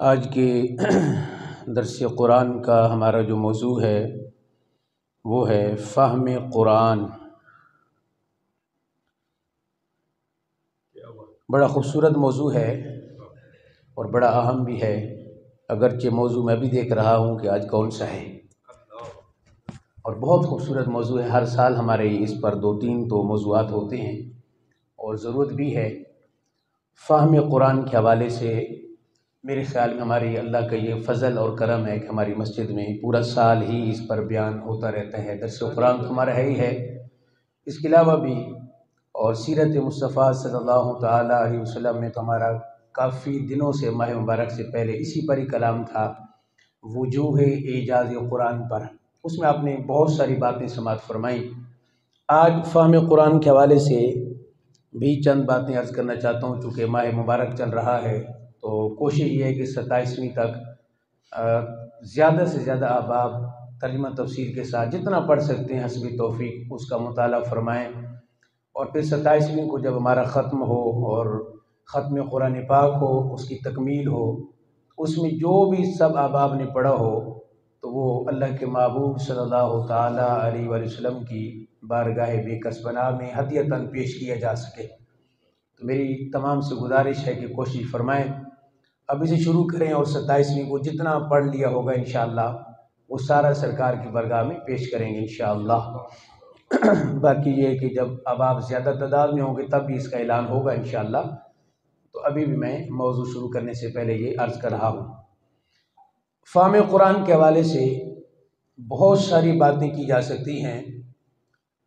آج کے درس قرآن کا ہمارا جو موضوع ہے وہ ہے فہم قرآن۔ بڑا خوبصورت موضوع ہے اور بڑا اہم بھی ہے، اگرچہ موضوع میں بھی دیکھ رہا ہوں کہ آج کون سا ہے، اور بہت خوبصورت موضوع ہے۔ ہر سال ہمارے اس پر 2-3 تو موضوعات ہوتے ہیں اور ضرورت بھی ہے۔ فہم قرآن کے حوالے سے میرے خیال میں ہماری اللہ کا یہ فضل اور کرم ہے کہ ہماری مسجد میں پورا سال ہی اس پر بیان ہوتا رہتا ہے۔ درس قرآن ہمارا ہے ہی ہے، اس کے علاوہ بھی اور سیرت مصطفیٰ صلی اللہ تعالیٰ علیہ وسلم میں تو ہمارا کافی دنوں سے ماہ مبارک سے پہلے اسی پر ہی کلام تھا، وجوہ اعجاز قرآن پر۔ اس میں آپ نے بہت ساری باتیں سماعت فرمائیں۔ آج فہم قرآن کے حوالے سے بھی چند باتیں عرض کرنا چاہتا ہوں، چونکہ ماہ مبارک چل رہا ہے تو کوشش یہ ہے کہ 27ویں تک زیادہ سے زیادہ احباب ترجمہ تفسیر کے ساتھ جتنا پڑھ سکتے ہیں حسب توفیق اس کا مطالعہ فرمائیں، اور پھر 27ویں کو جب ہمارا ختم ہو اور ختم قرآن پاک ہو، اس کی تکمیل ہو، اس میں جو بھی سب احباب نے پڑھا ہو تو وہ اللہ کے محبوب صلی اللہ تعالیٰ علیہ وسلم کی بارگاہ بے کسبنا میں ہدیۃً پیش کیا جا سکے۔ تو میری تمام سے گزارش ہے کہ کوشش فرمائیں، ابھی سے شروع کریں، اور 27ویں کو جتنا پڑھ لیا ہوگا انشاءاللہ وہ سارا سرکار کی بارگاہ میں پیش کریں گے انشاءاللہ۔ باقی یہ ہے کہ جب اب آپ زیادہ تعداد میں ہوں گے تب بھی اس کا اعلان ہوگا انشاءاللہ۔ تو ابھی بھی میں موضوع شروع کرنے سے پہلے یہ عرض کر رہا ہوں، فہم قرآن کے حوالے سے بہت ساری باتیں کی جا سکتی ہیں،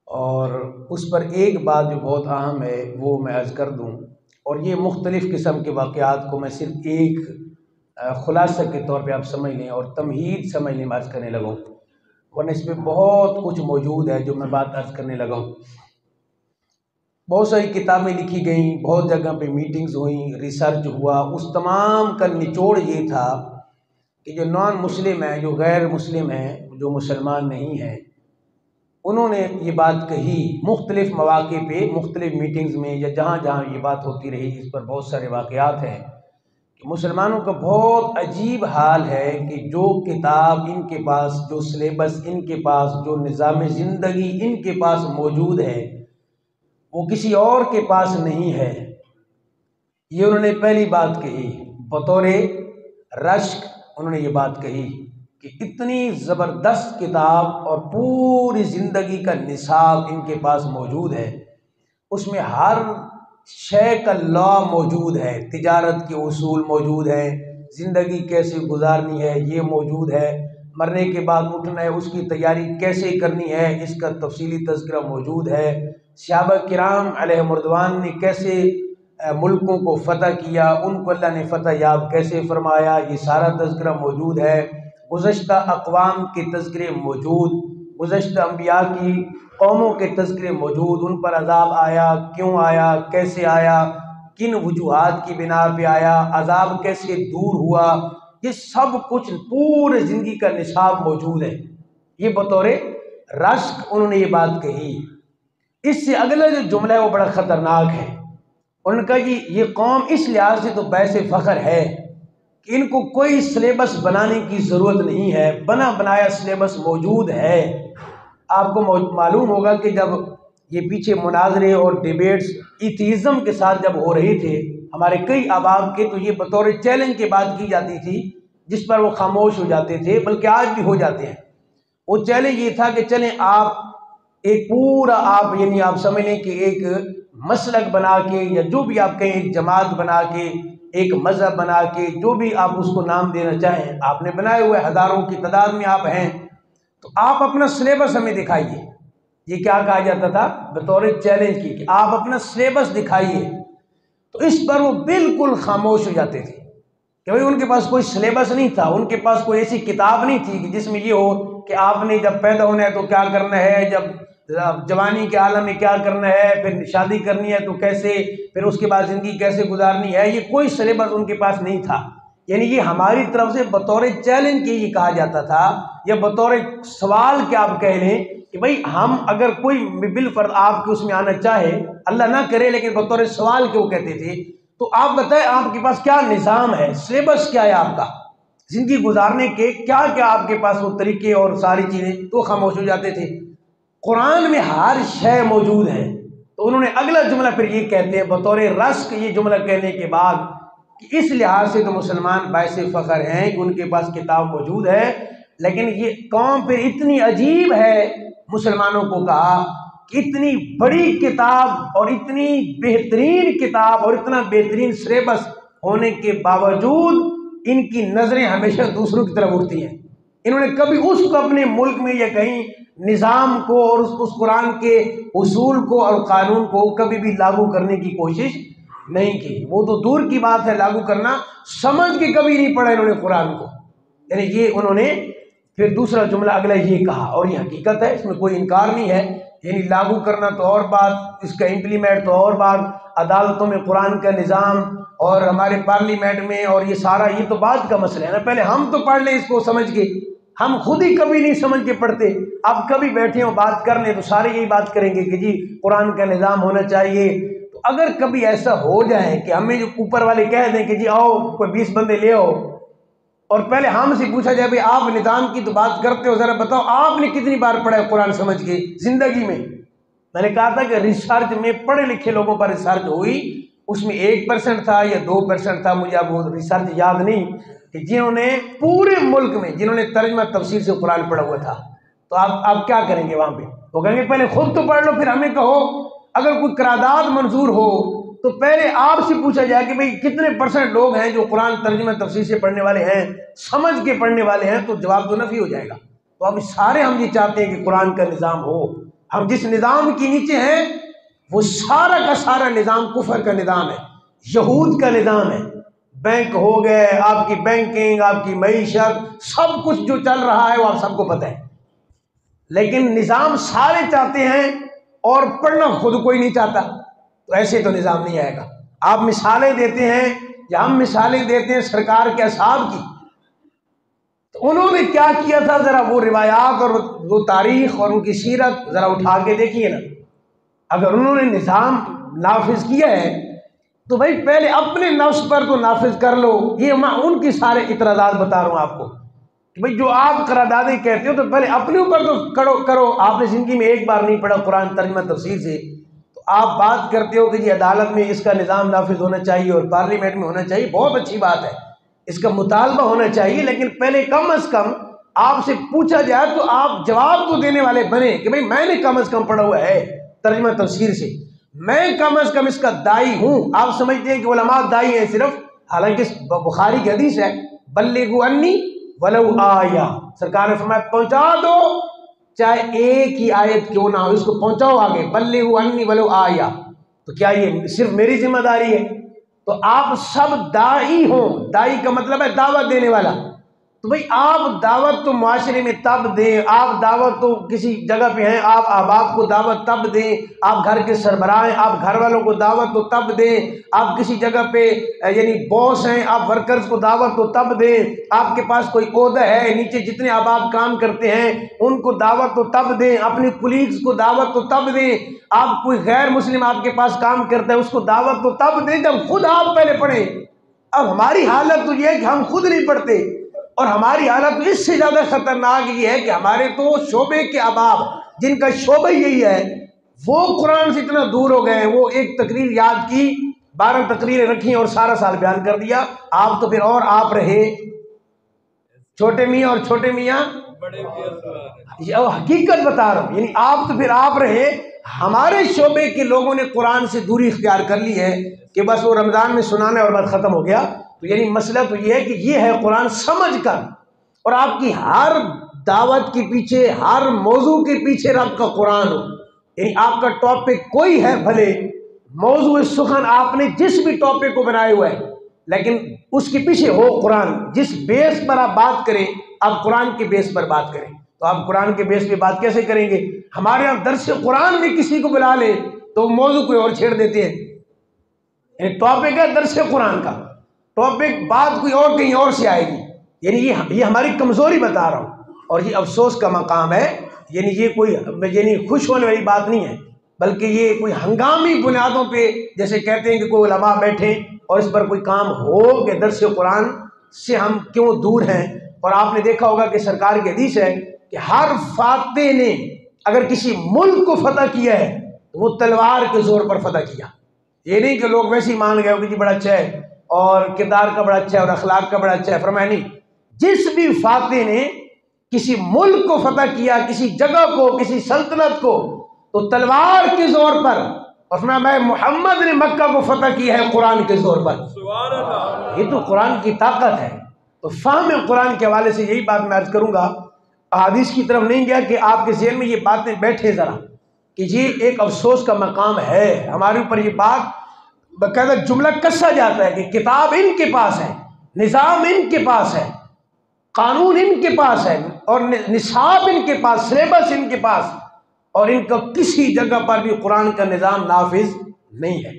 اور اس پر ایک بات جو بہت اہم ہے وہ میں عرض کر دوں، اور یہ مختلف قسم کے واقعات کو میں صرف ایک خلاصہ کے طور پہ آپ سمجھ لیں اور تمہید سمجھ لیں، میں عرض کرنے لگا ہوں، ورنہ اس میں بہت کچھ موجود ہے جو میں بات عرض کرنے لگا ہوں۔ بہت ساری کتابیں لکھی گئیں، بہت جگہ پہ میٹنگز ہوئیں، ریسرچ ہوا، اس تمام کا نچوڑ یہ تھا کہ جو نان مسلم ہیں، جو غیر مسلم ہیں، جو مسلمان نہیں ہیں، انہوں نے یہ بات کہی مختلف مواقع پہ، مختلف میٹنگز میں یا جہاں جہاں یہ بات ہوتی رہی، اس پر بہت سارے واقعات ہیں کہ مسلمانوں کا بہت عجیب حال ہے کہ جو کتاب ان کے پاس، جو سلیبس ان کے پاس، جو نظام زندگی ان کے پاس موجود ہے وہ کسی اور کے پاس نہیں ہے۔ یہ انہوں نے پہلی بات کہی، بطور رشک انہوں نے یہ بات کہی کہ اتنی زبردست کتاب اور پوری زندگی کا نصاب ان کے پاس موجود ہے، اس میں ہر شے کا لا موجود ہے، تجارت کے اصول موجود ہیں، زندگی کیسے گزارنی ہے یہ موجود ہے، مرنے کے بعد اٹھنا ہے اس کی تیاری کیسے کرنی ہے اس کا تفصیلی تذکرہ موجود ہے، صحابہ کرام علیہم رضوان نے کیسے ملکوں کو فتح کیا، ان کو اللہ نے فتح یاب کیسے فرمایا، یہ سارا تذکرہ موجود ہے، گزشتہ اقوام کے تذکرے موجود، گزشتہ انبیاء کی قوموں کے تذکرے موجود، ان پر عذاب آیا، کیوں آیا، کیسے آیا، کن وجوہات کی بنا پہ آیا، عذاب کیسے دور ہوا، یہ سب کچھ پورے زندگی کا نصاب موجود ہے۔ یہ بطور رشک انہوں نے یہ بات کہی۔ اس سے اگلا جو جملہ ہے وہ بڑا خطرناک ہے، ان کا یہ قوم اس لحاظ سے تو باعث فخر ہے کہ ان کو کوئی سلیبس بنانے کی ضرورت نہیں ہے، بنا بنایا سلیبس موجود ہے۔ آپ کو معلوم ہوگا کہ جب یہ پیچھے مناظرے اور ڈیبیٹس ایتھیزم کے ساتھ جب ہو رہے تھے ہمارے کئی احباب کے، تو یہ بطور چیلنج کی بات کی جاتی تھی جس پر وہ خاموش ہو جاتے تھے، بلکہ آج بھی ہو جاتے ہیں۔ وہ چیلنج یہ تھا کہ چلیں آپ ایک پورا یعنی آپ سمجھ لیں کہ ایک مسلک بنا کے، یا جو بھی آپ کہیں، ایک جماعت بنا کے، ایک مذہب بنا کے، جو بھی آپ اس کو نام دینا چاہیں، آپ نے بنائے ہوئے ہزاروں کی تعداد میں آپ ہیں، تو آپ اپنا سلیبس ہمیں دکھائیے۔ یہ کیا کہا جاتا تھا بطور چیلنج کی کہ آپ اپنا سلیبس دکھائیے، تو اس پر وہ بالکل خاموش ہو جاتے تھے کہ بھئی ان کے پاس کوئی سلیبس نہیں تھا، ان کے پاس کوئی ایسی کتاب نہیں تھی کہ جس میں یہ ہو کہ آپ نے جب پیدا ہونا ہے تو کیا کرنا ہے، جب جوانی کے عالم میں کیا کرنا ہے، پھر شادی کرنی ہے تو کیسے، پھر اس کے بعد زندگی کیسے گزارنی ہے، یہ کوئی سلیبس ان کے پاس نہیں تھا۔ یعنی یہ ہماری طرف سے بطور چیلنج کے یہ کہا جاتا تھا، یا بطور سوال کے آپ کہہ لیں کہ بھئی ہم اگر کوئی بالفرض آپ کے اس میں آنا چاہے، اللہ نہ کرے، لیکن بطور سوال کے وہ کہتے تھے تو آپ بتائیں آپ کے پاس کیا نظام ہے، سلیبس کیا ہے آپ کا زندگی گزارنے کے، کیا کیا آپ کے پاس وہ طریقے اور ساری چیزیں، تو خاموش ہو جاتے تھے۔ قرآن میں ہر شے موجود ہے۔ تو انہوں نے اگلا جملہ پھر یہ کہتے ہیں بطور رسق، یہ جملہ کہنے کے بعد کہ اس لحاظ سے تو مسلمان باعث فخر ہیں کہ ان کے پاس کتاب موجود ہے، لیکن یہ قوم پھر اتنی عجیب ہے، مسلمانوں کو کہا کہ اتنی بڑی کتاب اور اتنی بہترین کتاب اور اتنا بہترین سلیبس ہونے کے باوجود ان کی نظریں ہمیشہ دوسروں کی طرف اٹھتی ہیں۔ انہوں نے کبھی اس کو اپنے ملک میں یا کہیں نظام کو اور اس قرآن کے اصول کو اور قانون کو کبھی بھی لاگو کرنے کی کوشش نہیں کی۔ وہ تو دور کی بات ہے لاگو کرنا، سمجھ کے کبھی نہیں پڑھا انہوں نے قرآن کو۔ یعنی یہ انہوں نے پھر دوسرا جملہ اگلا یہ کہا، اور یہ حقیقت ہے، اس میں کوئی انکار نہیں ہے۔ یعنی لاگو کرنا تو اور بات، اس کا امپلیمنٹ تو اور بات، عدالتوں میں قرآن کا نظام اور ہمارے پارلیمنٹ میں، اور یہ سارا یہ تو بات کا مسئلہ ہے نا۔ پہلے ہم تو پڑھ لیں اس کو سمجھ کے، ہم خود ہی کبھی نہیں سمجھ کے پڑھتے۔ اب کبھی بیٹھے ہوں بات کر لیں تو سارے یہی بات کریں گے کہ جی قرآن کا نظام ہونا چاہیے۔ تو اگر کبھی ایسا ہو جائے کہ ہمیں جو اوپر والے کہہ دیں کہ جی آؤ کوئی 20 بندے لے آؤ، اور پہلے ہم سے پوچھا جائے بھئی آپ نظام کی تو بات کرتے ہو، ذرا بتاؤ آپ نے کتنی بار پڑھا ہے قرآن سمجھ کے زندگی میں؟ میں نے کہا تھا کہ ریسرچ میں پڑھے لکھے لوگوں پر ریسرچ ہوئی، اس میں 1% تھا یا 2% تھا، مجھے اب وہ ریسرچ یاد نہیں، کہ جنہوں نے پورے ملک میں جنہوں نے ترجمہ تفسیر سے قرآن پڑھا ہوا تھا۔ تو آپ کیا کریں گے وہاں پہ؟ وہ کہیں گے پہلے خود تو پڑھ لو پھر ہمیں کہو۔ اگر کوئی قرارداد منظور ہو تو پہلے آپ سے پوچھا جائے کہ بھئی کتنے % لوگ ہیں جو قرآن ترجمہ تفسیر سے پڑھنے والے ہیں، سمجھ کے پڑھنے والے ہیں، تو جواب تو نفی ہو جائے گا۔ تو اب سارے ہم یہ چاہتے ہیں کہ قرآن کا نظام ہو۔ ہم جس نظام کے نیچے ہیں وہ سارا کا سارا نظام کفر کا نظام ہے، یہود کا نظام ہے۔ بینک ہو گئے، آپ کی بینکنگ، آپ کی معیشت، سب کچھ جو چل رہا ہے وہ آپ سب کو پتہ ہے، لیکن نظام سارے چاہتے ہیں اور پڑھنا خود کوئی نہیں چاہتا۔ تو ایسے تو نظام نہیں آئے گا۔ آپ مثالیں دیتے ہیں یا ہم مثالیں دیتے ہیں سرکار کے اصحاب کی، تو انہوں نے کیا کیا تھا، ذرا وہ روایات اور وہ تاریخ اور ان کی سیرت ذرا اٹھا کے دیکھیے نا۔ اگر انہوں نے نظام نافذ کیا ہے تو بھائی پہلے اپنے نفس پر تو نافذ کر لو۔ یہ میں ان کی سارے اعتراضات بتا رہا ہوں آپ کو کہ بھائی جو آپ قراردادیں کہتے ہو تو پہلے اپنے اوپر تو کرو۔ آپ نے زندگی میں ایک بار نہیں پڑھا قرآن ترجمہ تفسیر سے، تو آپ بات کرتے ہو کہ جی عدالت میں اس کا نظام نافذ ہونا چاہیے اور پارلیمنٹ میں ہونا چاہیے، بہت اچھی بات ہے، اس کا مطالبہ ہونا چاہیے، لیکن پہلے کم از کم آپ سے پوچھا جائے تو آپ جواب تو دینے والے بنے کہ بھئی میں نے کم از کم پڑھا ہوا ہے ترجمہ تفسیر سے، میں کم از کم اس کا دائی ہوں۔ آپ سمجھتے ہیں کہ علماء دائی ہیں صرف، حالانکہ بخاری کی حدیث ہے بلغوا انی ولو آیہ، سرکار نے فرمایا پہنچا دو چاہے ایک ہی آیت کیوں نہ ہو، اس کو پہنچاؤ آگے، بلغوا انی ولو آیہ۔ تو کیا یہ صرف میری ذمہ داری ہے؟ تو آپ سب دائی ہوں، دائی کا مطلب ہے دعوت دینے والا۔ تو بھئی آپ دعوت تو معاشرے میں تب دیں، آپ دعوت تو کسی جگہ پہ ہیں، آپ احباب کو دعوت تب دیں، آپ گھر کے سربراہ ہیں، آپ گھر والوں کو دعوت تو تب دیں، آپ کسی جگہ پہ یعنی باس ہیں، آپ ورکرز کو دعوت تو تب دیں، آپ کے پاس کوئی عہدہ ہے، نیچے جتنے احباب کام کرتے ہیں ان کو دعوت تو تب دیں، اپنی کولیگز کو دعوت تو تب دیں، آپ کوئی غیر مسلم آپ کے پاس کام کرتا ہے اس کو دعوت تو تب دیں جب خود آپ پہلے پڑھیں۔ اب ہماری حالت تو یہ ہے کہ ہم خود نہیں پڑھتے، اور ہماری حالت اس سے زیادہ خطرناک یہ ہے کہ ہمارے تو شعبے کے احباب جن کا شعبہ یہی ہے وہ قرآن سے اتنا دور ہو گئے ہیں، وہ ایک تقریر یاد کی، 12 تقریریں رکھی اور سارا سال بیان کر دیا۔ آپ تو پھر اور آپ رہے چھوٹے میاں اور چھوٹے میاں یہ حقیقت بتا رہا ہوں، یعنی آپ تو پھر آپ رہے۔ ہمارے شعبے کے لوگوں نے قرآن سے دوری اختیار کر لی ہے کہ بس وہ رمضان میں سنانا اور بس ختم ہو گیا۔ تو یعنی مسئلہ تو یہ ہے کہ یہ ہے قرآن سمجھ کر، اور آپ کی ہر دعوت کے پیچھے، ہر موضوع کے پیچھے رب کا قرآن ہو، یعنی آپ کا ٹاپک کوئی ہے بھلے، موضوع سخن آپ نے جس بھی ٹاپک کو بنائے ہوا ہے، لیکن اس کے پیچھے ہو قرآن، جس بیس پر آپ بات کریں آپ قرآن کے بیس پر بات کریں۔ تو آپ قرآن کے بیس پہ بات کیسے کریں گے؟ ہمارے یہاں درس قرآن میں کسی کو بلا لیں تو موضوع کوئی اور چھیڑ دیتے ہیں، یعنی ٹاپک ہے درس قرآن کا، ٹاپک بات کوئی اور کہیں اور سے آئے گی، یعنی یہ ہماری کمزوری بتا رہا ہوں، اور یہ افسوس کا مقام ہے۔ یعنی یہ کوئی یعنی خوش ہونے والی بات نہیں ہے، بلکہ یہ کوئی ہنگامی بنیادوں پہ جیسے کہتے ہیں کہ کوئی علماء بیٹھے اور اس پر کوئی کام ہو کہ درس قرآن سے ہم کیوں دور ہیں۔ اور آپ نے دیکھا ہوگا کہ سرکار کی حدیث ہے کہ ہر فاتح نے اگر کسی ملک کو فتح کیا ہے تو وہ تلوار کے زور پر فتح کیا۔ یہ نہیں کہ لوگ ویسے ہی مان گئے ہو کہ جی بڑا اچھا ہے اور کردار کا بڑا اچھا ہے اور اخلاق کا بڑا اچھا ہے، فرمایا نہیں، جس بھی فاتح نے کسی ملک کو فتح کیا، کسی جگہ کو، کسی سلطنت کو، تو تلوار کے زور پر، اور فرمایا میں محمد نے مکہ کو فتح کیا ہے قرآن کے زور پر۔ سبحان اللہ، یہ تو قرآن کی طاقت ہے۔ تو فہم قرآن کے حوالے سے یہی بات میں عرض کروں گا، احادیث کی طرف نہیں گیا کہ آپ کے ذہن میں یہ باتیں بیٹھے ذرا کہ یہ ایک افسوس کا مقام ہے ہمارے اوپر، یہ بات باقاعدہ جملہ کسا جاتا ہے کہ کتاب ان کے پاس ہے، نظام ان کے پاس ہے، قانون ان کے پاس ہے، اور نصاب ان کے پاس، سلیبس ان کے پاس، اور ان کا کسی جگہ پر بھی قرآن کا نظام نافذ نہیں ہے۔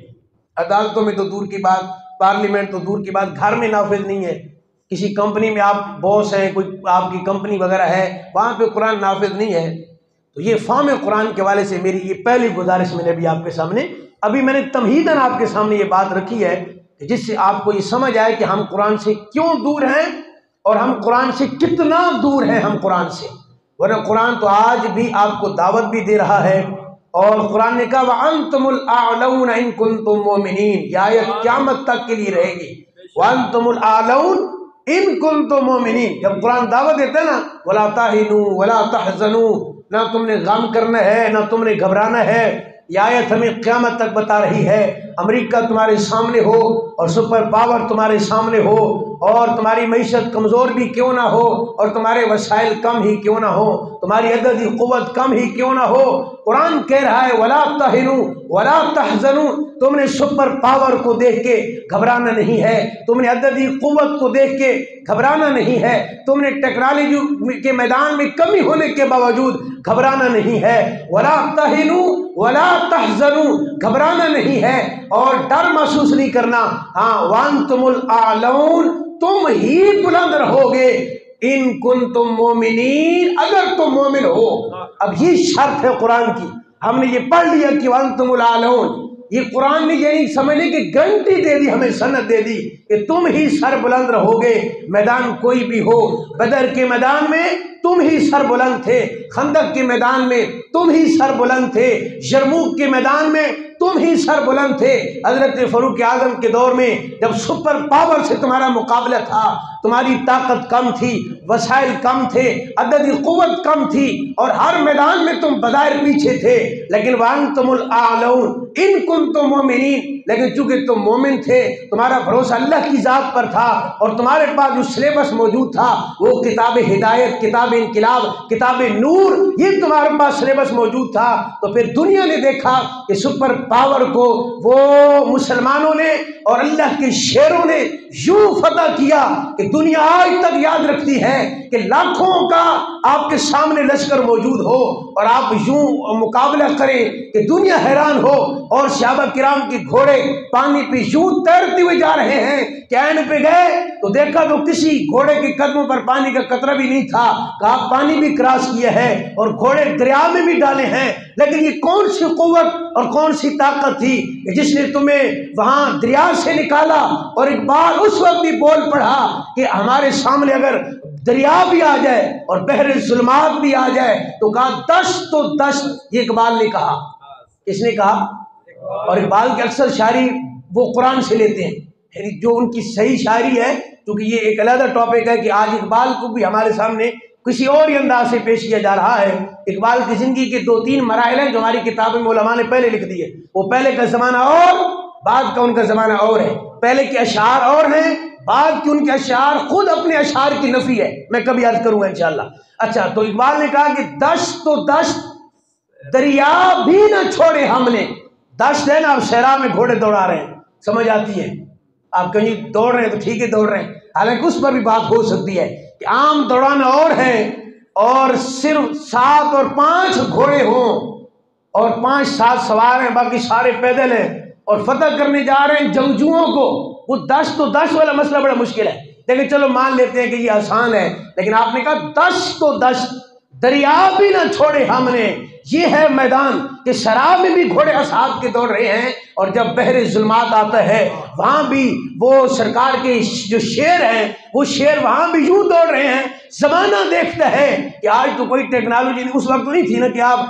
عدالتوں میں تو دور کی بات، پارلیمنٹ تو دور کی بات، گھر میں نافذ نہیں ہے، کسی کمپنی میں آپ باس ہیں، کوئی آپ کی کمپنی وغیرہ ہے، وہاں پہ قرآن نافذ نہیں ہے۔ تو یہ فہم قرآن کے حوالے سے میری یہ پہلی گزارش میں نے بھی آپ کے سامنے، ابھی میں نے تمہیداً آپ کے سامنے یہ بات رکھی ہے کہ جس سے آپ کو یہ سمجھ آئے کہ ہم قرآن سے کیوں دور ہیں اور ہم قرآن سے کتنا دور ہیں ہم قرآن سے۔ ورنہ قرآن تو آج بھی آپ کو دعوت بھی دے رہا ہے، اور قرآن نے کہا وَأَنْتُمُ الْأَعْلَوْنَ إِن كُنتُم مُؤْمِنِينَ، یہ آیت قیامت تک کے لیے رہے گی، وَأَنْتُمُ الْأَعْلَوْنَ إِن كُنتُم مُؤْمِنِينَ۔ جب قرآن دعوت دیتا ہے نا وَلَا تَهِنُوا وَلَا تَحْزَنُوا، نہ تم نے غم کرنا ہے نہ تم نے گھبرانا ہے۔ یہ آیت ہمیں قیامت تک بتا رہی ہے، امریکہ تمہارے سامنے ہو اور سپر پاور تمہارے سامنے ہو، اور تمہاری معیشت کمزور بھی کیوں نہ ہو، اور تمہارے وسائل کم ہی کیوں نہ ہو، تمہاری عددی قوت کم ہی کیوں نہ ہو، قرآن کہہ رہا ہے وَلَا تَهِنُوا وَلَا تَحْزَنُوا، تم نے سپر پاور کو دیکھ کے گھبرانا نہیں ہے، تم نے عددی قوت کو دیکھ کے گھبرانا نہیں ہے، تم نے ٹیکنالوجی کے میدان میں کمی ہونے کے باوجود گھبرانا نہیں ہے، وَلَا تَهِنُوا وَلَا تَحْزَنُوا، گھبرانا نہیں ہے اور ڈر محسوس نہیں کرنا۔ ہاں وَأَنْتُمُ الْأَعْلَوْنَ، تم ہی بلند رہو گے، ان کنتم مومنین، اگر تم مومن ہو۔ اب یہ شرط ہے قرآن کی، ہم نے یہ پڑھ لیا کہ وَأَنْتُمُ الْأَعْلَوْنَ، یہ قرآن نے یہ نہیں سمجھنے کی گارنٹی دے دی، ہمیں سند دے دی کہ تم ہی سر بلند رہو گے، میدان کوئی بھی ہو۔ بدر کے میدان میں تم ہی سر بلند تھے، خندق کے میدان میں تم ہی سر بلند تھے، یرموک کے میدان میں تم ہی سر بلند تھے۔ حضرت فاروق اعظم کے دور میں جب سپر پاور سے تمہارا مقابلہ تھا، تمہاری طاقت کم تھی، وسائل کم تھے، عددی قوت کم تھی، اور ہر میدان میں تم بظاہر پیچھے تھے، لیکن وَأَنْتُمُ الْأَعْلَوْنَ إِن كُنتُم مُؤْمِنِينَ، لیکن چونکہ تم مومن تھے، تمہارا بھروسہ اللہ کی ذات پر تھا، اور تمہارے پاس جو سلیبس موجود تھا وہ کتاب ہدایت، کتاب انقلاب، کتاب نور، یہ تمہارے پاس سلیبس موجود تھا، تو پھر دنیا نے دیکھا کہ سپر پاور کو وہ مسلمانوں نے اور اللہ کے شیروں نے یوں فتح کیا کہ دنیا آج تک یاد رکھتی ہے کہ لاکھوں کا آپ کے سامنے لشکر موجود ہو اور آپ یوں مقابلہ کریں کہ دنیا حیران ہو، اور صحابہ کرام کے گھوڑے پانی پہ یوں تیرتے ہوئے جا رہے ہیں کہ عین پہ گئے تو دیکھا تو کسی گھوڑے کے قدموں پر پانی کا قطرہ بھی نہیں تھا، کہا پانی بھی کراس کیا ہے اور گھوڑے دریا میں بھی ڈالے ہیں، لیکن یہ کون سی قوت اور کون سی طاقت تھی کہ جس نے تمہیں وہاں دریا سے نکالا؟ اور اقبال اس وقت بھی بول پڑا کہ ہمارے سامنے اگر دریا بھی آ جائے اور بحر ظلمات بھی آ جائے تو کہا دشت تو دشت، یہ اقبال نے کہا۔ کس نے کہا؟ اور اقبال کے اکثر شاعری وہ قرآن سے لیتے ہیں، یعنی جو ان کی صحیح شاعری ہے، کیونکہ یہ ایک علیحدہ ٹاپک ہے کہ آج اقبال کو بھی ہمارے سامنے کسی اور ہی انداز سے پیش کیا جا رہا ہے۔ اقبال کی زندگی کے 2-3 مراحل ہیں جو ہماری کتابوں میں علماء نے پہلے لکھ دیے، وہ پہلے کا زمانہ اور بعد کا ان کا زمانہ اور ہے، پہلے کے اشعار اور ہیں، بعد کی ان کے اشعار خود اپنے اشعار کی نفی ہے، میں کبھی عرض کروں گا انشاءاللہ۔ اچھا، تو اقبال نے کہا کہ دشت تو دشت دریا بھی نہ چھوڑے ہم نے، دشت ہے نا، آپ صحرا میں گھوڑے دوڑا رہے ہیں، سمجھ آتی ہے، آپ کہیں دوڑ رہے ہیں تو ٹھیک ہے دوڑ رہے ہیں، حالانکہ اس پر بھی بات ہو سکتی ہے کہ عام دوڑانا اور ہے، اور صرف 7 اور 5 گھوڑے ہوں اور 5-7 سوار ہیں، باقی سارے پیدل ہیں اور فتح کرنے جا رہے ہیں جنگجوؤں کو، وہ دشت تو دشت والا مسئلہ بڑا مشکل ہے، لیکن چلو مان لیتے ہیں کہ یہ آسان ہے، لیکن آپ نے کہا دشت تو دشت دریا بھی نہ چھوڑے ہم نے، یہ ہے میدان کہ شراب میں بھی گھوڑے اصحاب کے دوڑ رہے ہیں، اور جب بحر ظلمات آتا ہے وہاں بھی وہ سرکار کے جو شیر ہیں وہ شیر وہاں بھی یوں دوڑ رہے ہیں۔ زمانہ دیکھتا ہے کہ آج تو کوئی ٹیکنالوجی اس وقت تو نہیں تھی نا کہ آپ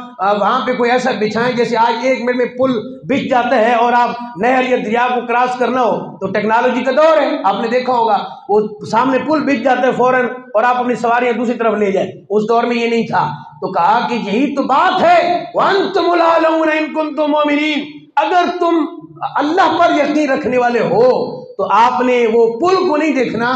وہاں پہ کوئی ایسا بچھائیں جیسے آج 1 منٹ میں پل بچھ جاتا ہے اور آپ نہر یا دریا کو کراس کرنا ہو تو ٹیکنالوجی کا دور ہے، آپ نے دیکھا ہوگا وہ سامنے پل بچھ جاتا ہے فوراً اور آپ اپنی سواریاں دوسری طرف لے جائیں۔ اس دور میں یہ نہیں تھا، تو کہا کہ یہی تو بات ہے وَأَنْتُمُ الْأَعْلَوْنَ إِن كُنتُم مُؤْمِنِينَ، اگر تم اللہ پر یقین رکھنے والے ہو تو آپ نے وہ پل کو نہیں دیکھنا،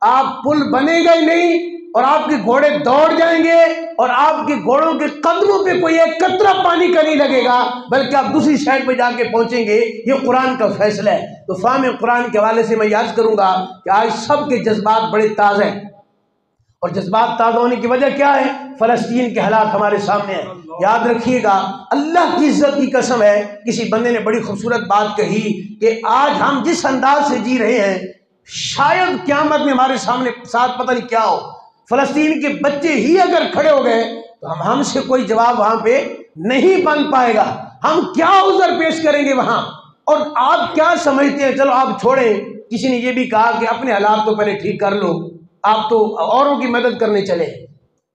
آپ پل بنے گا ہی نہیں اور آپ کے گھوڑے دوڑ جائیں گے اور آپ کے گھوڑوں کے قدموں پہ کوئی ایک قطرہ پانی کا نہیں لگے گا بلکہ آپ دوسری سائڈ پہ جا کے پہنچیں گے۔ یہ قرآن کا فیصلہ ہے۔ تو فہم قرآن کے حوالے سے میں یاد کروں گا کہ آج سب کے جذبات بڑے تازہ ہیں، اور جذبات تازہ ہونے کی وجہ کیا ہے؟ فلسطین کے حالات ہمارے سامنے ہیں۔ یاد رکھیے گا، اللہ کی عزت کی قسم ہے، کسی بندے نے بڑی خوبصورت بات کہی کہ آج ہم جس انداز سے جی رہے ہیں شاید قیامت میں ہمارے سامنے ساتھ پتہ نہیں کیا ہو۔ فلسطین کے بچے ہی اگر کھڑے ہو گئے تو ہم سے کوئی جواب وہاں پہ نہیں بن پائے گا، ہم کیا عذر پیش کریں گے وہاں؟ اور آپ کیا سمجھتے ہیں؟ چلو آپ چھوڑیں، کسی نے یہ بھی کہا کہ اپنے حالات تو پہلے ٹھیک کر لو، آپ تو اوروں کی مدد کرنے چلے،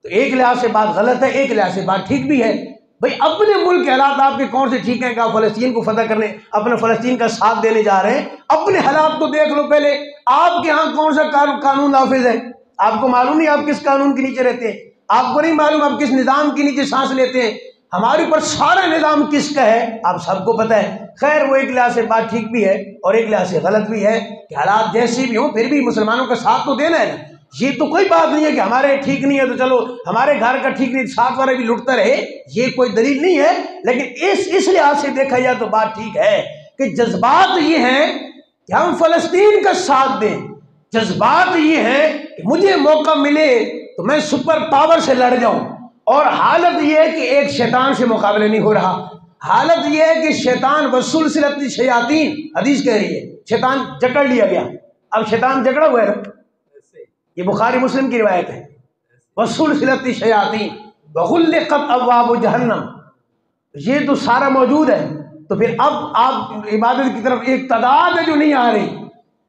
تو ایک لحاظ سے بات غلط ہے، ایک لحاظ سے بات ٹھیک بھی ہے۔ بھئی اپنے ملک کے حالات آپ کے کون سے ٹھیک ہیں کہ آپ فلسطین کو فتح کرنے، اپنے فلسطین کا ساتھ دینے جا رہے ہیں؟ اپنے حالات کو دیکھ لو پہلے، آپ کے ہاں کون سا قانون نافذ ہے؟ آپ کو معلوم نہیں آپ کس قانون کے نیچے رہتے ہیں، آپ کو نہیں معلوم آپ کس نظام کے نیچے سانس لیتے ہیں، ہمارے اوپر سارا نظام کس کا ہے آپ سب کو پتہ ہے۔ خیر وہ ایک لحاظ سے بات ٹھیک بھی ہے اور ایک لحاظ سے غلط بھی ہے کہ حالات جیسی بھی ہوں پھر بھی مسلمانوں کا ساتھ تو دینا ہے نا۔ یہ تو کوئی بات نہیں ہے کہ ہمارے ٹھیک نہیں ہے تو چلو ہمارے گھر کا ٹھیک نہیں ساتھ والے بھی لٹتا رہے، یہ کوئی دلیل نہیں ہے، لیکن اس لحاظ سے دیکھا جائے تو بات ٹھیک ہے کہ جذبات یہ ہیں کہ ہم فلسطین کا ساتھ دیں، جذبات یہ ہیں کہ مجھے موقع ملے تو میں سپر پاور سے لڑ جاؤں، اور حالت یہ ہے کہ ایک شیطان سے مقابلہ نہیں ہو رہا، حالت یہ ہے کہ شیطان وسلسلۃ الشیاطین، حدیث کہہ رہی ہے شیطان جکڑ لیا گیا، اب شیطان جکڑا ہوا ہے، یہ بخاری مسلم کی روایت ہے، وسلسلۃ الشیاطین وغلقت ابواب جہنم، یہ تو سارا موجود ہے۔ تو پھر اب آپ عبادت کی طرف ایک تعداد ہے جو نہیں آ رہی،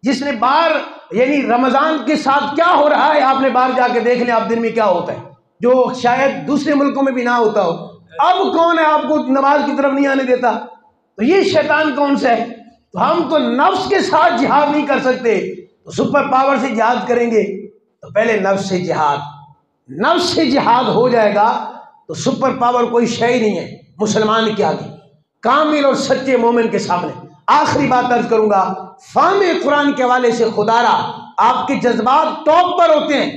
جس نے باہر یعنی رمضان کے ساتھ کیا ہو رہا ہے آپ نے باہر جا کے دیکھ لیں، آپ دن میں کیا ہوتا ہے جو شاید دوسرے ملکوں میں بھی نہ ہوتا ہو۔ اب کون ہے آپ کو نماز کی طرف نہیں آنے دیتا؟ تو یہ شیطان کون سا ہے؟ تو ہم تو نفس کے ساتھ جہاد نہیں کر سکتے، تو سپر پاور سے جہاد کریں گے تو پہلے نفس سے جہاد، نفس سے جہاد ہو جائے گا تو سپر پاور کوئی شے ہی نہیں ہے مسلمان کے آگے، کامل اور سچے مومن کے سامنے۔ آخری بات عرض کروں گا، فہم قرآن کے حوالے سے خدا را آپ کے جذبات ٹاپ پر ہوتے ہیں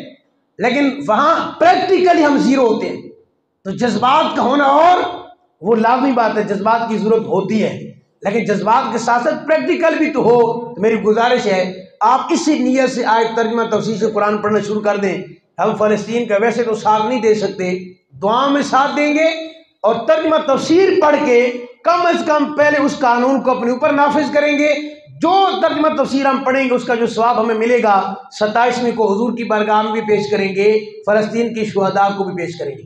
لیکن وہاں پریکٹیکلی ہم زیرو ہوتے ہیں، تو جذبات کا ہونا اور وہ لازمی بات ہے، جذبات کی ضرورت ہوتی ہے لیکن جذبات کے ساتھ ساتھ پریکٹیکل بھی تو ہو۔ تو میری گزارش ہے آپ اسی نیت سے آیت ترجمہ تفسیر سے قرآن پڑھنا شروع کر دیں۔ ہم فلسطین کا ویسے تو ساتھ نہیں دے سکتے، دعا میں ساتھ دیں گے اور ترجمہ تفسیر پڑھ کے کم از کم پہلے اس قانون کو اپنے اوپر نافذ کریں گے۔ جو ترجمہ تفسیر ہم پڑھیں گے اس کا جو ثواب ہمیں ملے گا 27ویں کو حضور کی بارگاہ میں بھی پیش کریں گے، فلسطین کے شہداء کو بھی پیش کریں گے۔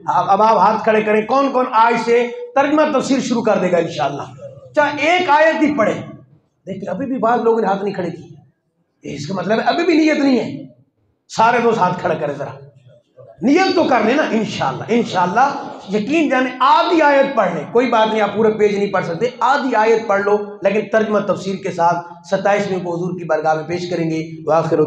اب آپ ہاتھ کھڑے کریں، کون کون آج سے ترجمہ تفسیر شروع کر دے گا انشاءاللہ؟ چاہے ایک آیت ہی پڑھے، دیکھیں ابھی بھی بعض لوگوں نے ہاتھ نہیں کھڑے کیے، اس کا مطلب ہے ابھی بھی نیت نہیں ہے۔ سارے دوست ہاتھ کھڑا کریں ذرا، نیت تو کر لینا انشاءاللہ، انشاءاللہ یقین جانے آدھی آیت پڑھ لیں، کوئی بات نہیں آپ پورے پیج نہیں پڑھ سکتے، آدھی آیت پڑھ لو لیکن ترجمہ تفسیر کے ساتھ 27ویں کو حضور کی بارگاہ میں پیش کریں گے۔ وآخر